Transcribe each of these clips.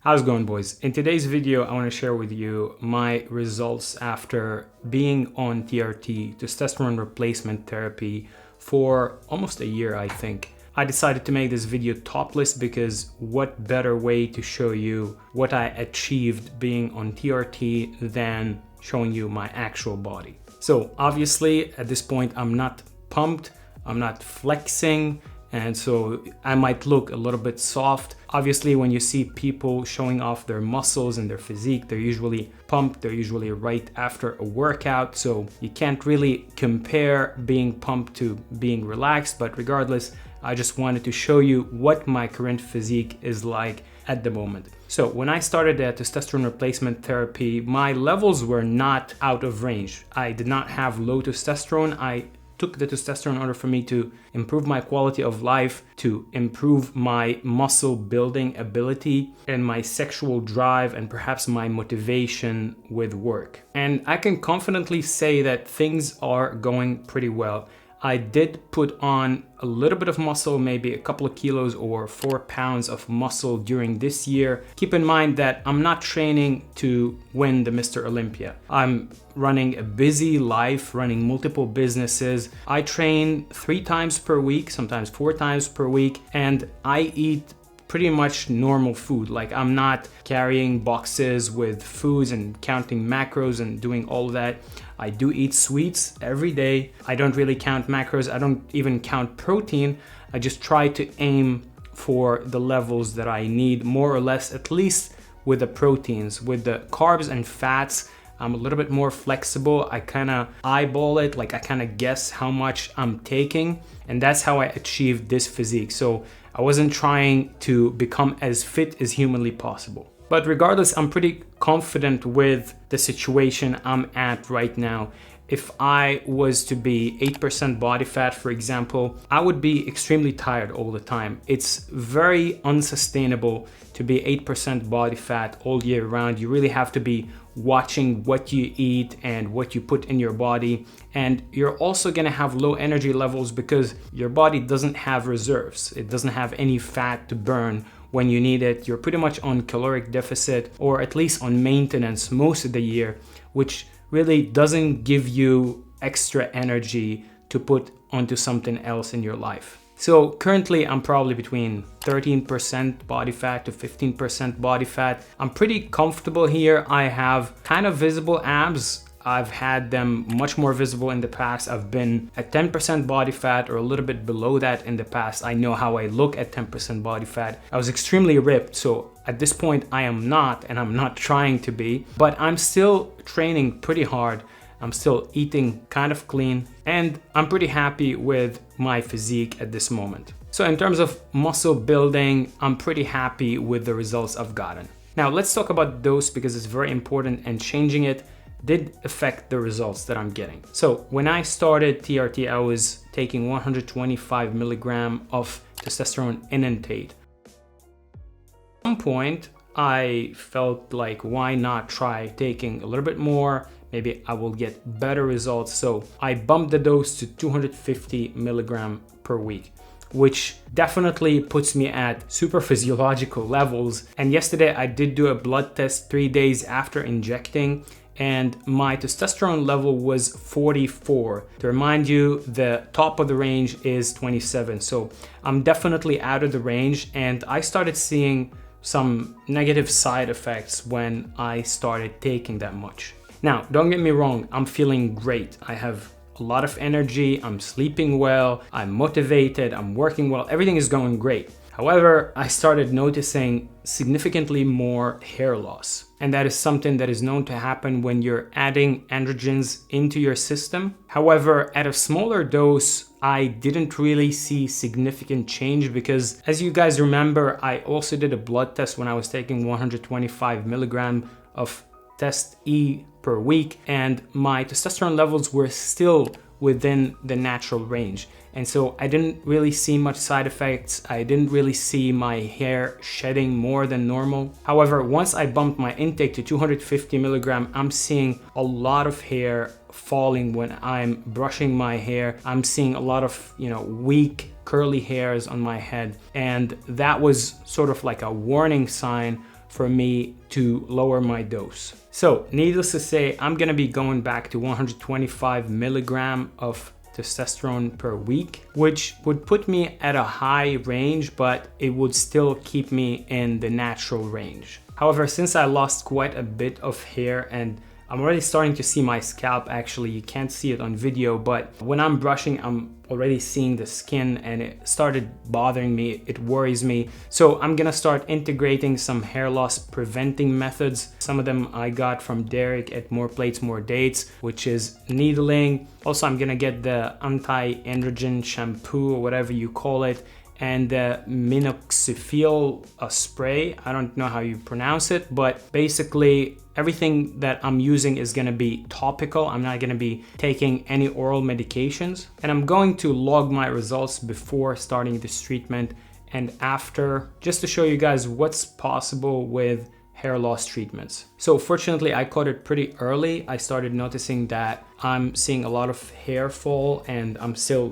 How's it going, boys? In today's video, I want to share with you my results after being on TRT, testosterone replacement therapy, for almost a year, I think. I decided to make this video topless because what better way to show you what I achieved being on TRT than showing you my actual body. So obviously at this point, I'm not pumped, I'm not flexing, and so I might look a little bit soft. Obviously, when you see people showing off their muscles and their physique, they're usually pumped, they're usually right after a workout, so you can't really compare being pumped to being relaxed, but regardless, I just wanted to show you what my current physique is like at the moment. So when I started the testosterone replacement therapy, my levels were not out of range. I did not have low testosterone. I took the testosterone in order for me to improve my quality of life, to improve my muscle building ability and my sexual drive and perhaps my motivation with work. And I can confidently say that things are going pretty well. I did put on a little bit of muscle, maybe a couple of kilos or 4 pounds of muscle during this year. Keep in mind that I'm not training to win the Mr. Olympia. I'm running a busy life, running multiple businesses. I train 3 times per week, sometimes 4 times per week, and I eat pretty much normal food. Like, I'm not carrying boxes with foods and counting macros and doing all of that. I do eat sweets every day. I don't really count macros. I don't even count protein. I just try to aim for the levels that I need, more or less, at least with the proteins. With the carbs and fats, I'm a little bit more flexible. I kind of eyeball it, like I kind of guess how much I'm taking, and that's how I achieved this physique. So I wasn't trying to become as fit as humanly possible. But regardless, I'm pretty confident with the situation I'm at right now. If I was to be 8% body fat, for example, I would be extremely tired all the time. It's very unsustainable to be 8% body fat all year round. You really have to be watching what you eat and what you put in your body. And you're also gonna have low energy levels because your body doesn't have reserves. It doesn't have any fat to burn when you need it. You're pretty much on caloric deficit, or at least on maintenance most of the year, which really doesn't give you extra energy to put onto something else in your life. So currently I'm probably between 13% body fat to 15% body fat. I'm pretty comfortable here. I have kind of visible abs. I've had them much more visible in the past. I've been at 10% body fat or a little bit below that in the past. I know how I look at 10% body fat. I was extremely ripped, so at this point I am not, and I'm not trying to be, but I'm still training pretty hard. I'm still eating kind of clean, and I'm pretty happy with my physique at this moment. So in terms of muscle building, I'm pretty happy with the results I've gotten. Now let's talk about dose, because it's very important, and changing it did affect the results that I'm getting. So when I started TRT, I was taking 125 milligram of testosterone in intake. At some point, I felt like, why not try taking a little bit more? Maybe I will get better results. So I bumped the dose to 250 milligram per week, which definitely puts me at super physiological levels. And yesterday I did do a blood test 3 days after injecting, and my testosterone level was 44. To remind you, the top of the range is 27. So I'm definitely out of the range, and I started seeing some negative side effects when I started taking that much. Now, don't get me wrong, I'm feeling great. I have a lot of energy, I'm sleeping well, I'm motivated, I'm working well, everything is going great. However, I started noticing significantly more hair loss. And that is something that is known to happen when you're adding androgens into your system. However, at a smaller dose, I didn't really see significant change because, as you guys remember, I also did a blood test when I was taking 125 milligram of Test E per week, and my testosterone levels were still within the natural range. And so I didn't really see much side effects. I didn't really see my hair shedding more than normal. However, once I bumped my intake to 250 milligram, I'm seeing a lot of hair falling when I'm brushing my hair. I'm seeing a lot of, weak curly hairs on my head. And that was sort of like a warning sign for me to lower my dose. So needless to say, I'm gonna be going back to 125 milligram of testosterone per week, which would put me at a high range, but it would still keep me in the natural range. However, since I lost quite a bit of hair and I'm already starting to see my scalp, actually, you can't see it on video, but when I'm brushing, I'm already seeing the skin and it started bothering me, it worries me. So I'm gonna start integrating some hair loss preventing methods. Some of them I got from Derek at More Plates, More Dates, which is needling. Also, I'm gonna get the anti-androgen shampoo or whatever you call it, and the minoxidil spray. I don't know how you pronounce it, but basically everything that I'm using is gonna be topical. I'm not gonna be taking any oral medications, and I'm going to log my results before starting this treatment and after, just to show you guys what's possible with hair loss treatments. So fortunately, I caught it pretty early. I started noticing that I'm seeing a lot of hair fall, and I'm still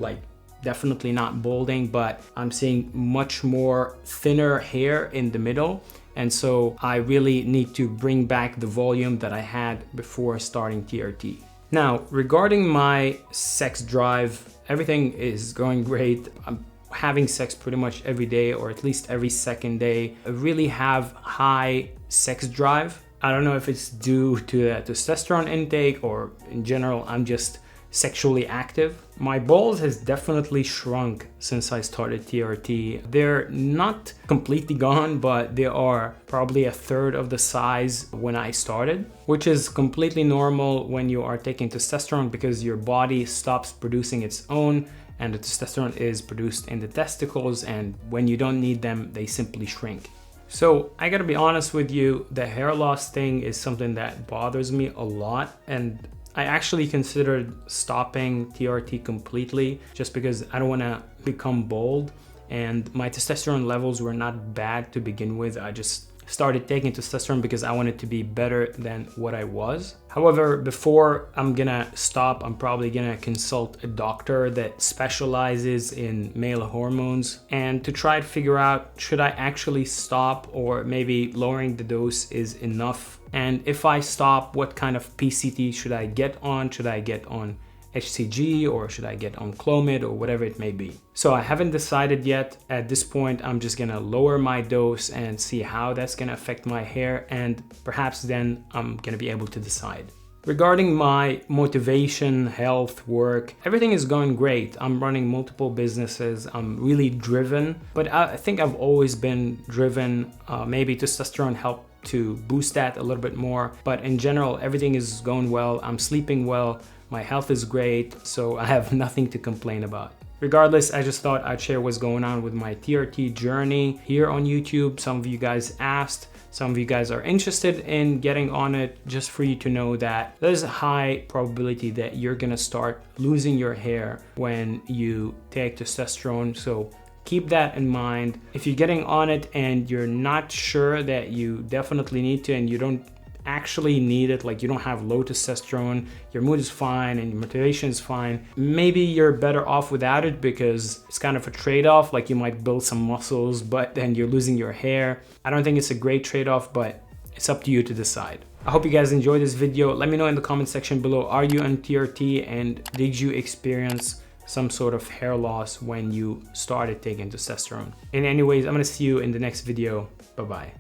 definitely not balding, but I'm seeing much more thinner hair in the middle. And so I really need to bring back the volume that I had before starting TRT. Now, regarding my sex drive, everything is going great. I'm having sex pretty much every day, or at least every second day. I really have high sex drive. I don't know if it's due to the testosterone intake or in general, I'm just sexually active. My balls has definitely shrunk since I started TRT. They're not completely gone, but they are probably a third of the size when I started, which is completely normal when you are taking testosterone because your body stops producing its own, and the testosterone is produced in the testicles, and when you don't need them, they simply shrink. So I gotta be honest with you, the hair loss thing is something that bothers me a lot, and I actually considered stopping TRT completely just because I don't want to become bald, and my testosterone levels were not bad to begin with. I just started taking testosterone because I wanted to be better than what I was. However, before I'm gonna stop, I'm probably gonna consult a doctor that specializes in male hormones and to try to figure out, should I actually stop, or maybe lowering the dose is enough? And if I stop, what kind of PCT should I get on? Should I get on HCG, or should I get on Clomid, or whatever it may be? So I haven't decided yet. At this point, I'm just gonna lower my dose and see how that's gonna affect my hair, and perhaps then I'm gonna be able to decide. Regarding my motivation, health, work, everything is going great. I'm running multiple businesses. I'm really driven, but I think I've always been driven. Maybe testosterone helped to boost that a little bit more, but in general, everything is going well. I'm sleeping well. My health is great, so I have nothing to complain about. Regardless, I just thought I'd share what's going on with my TRT journey here on YouTube. Some of you guys asked, some of you guys are interested in getting on it. Just for you to know that there's a high probability that you're gonna start losing your hair when you take testosterone. So keep that in mind. If you're getting on it and you're not sure that you definitely need to, and you don't actually need it, like you don't have low testosterone, your mood is fine and your motivation is fine, maybe you're better off without it, because it's kind of a trade-off. Like you might build some muscles, but then you're losing your hair. I don't think it's a great trade-off, but it's up to you to decide. I hope you guys enjoyed this video. Let me know in the comment section below, are you on TRT, and did you experience some sort of hair loss when you started taking testosterone? And anyways, I'm gonna see you in the next video. Bye-bye.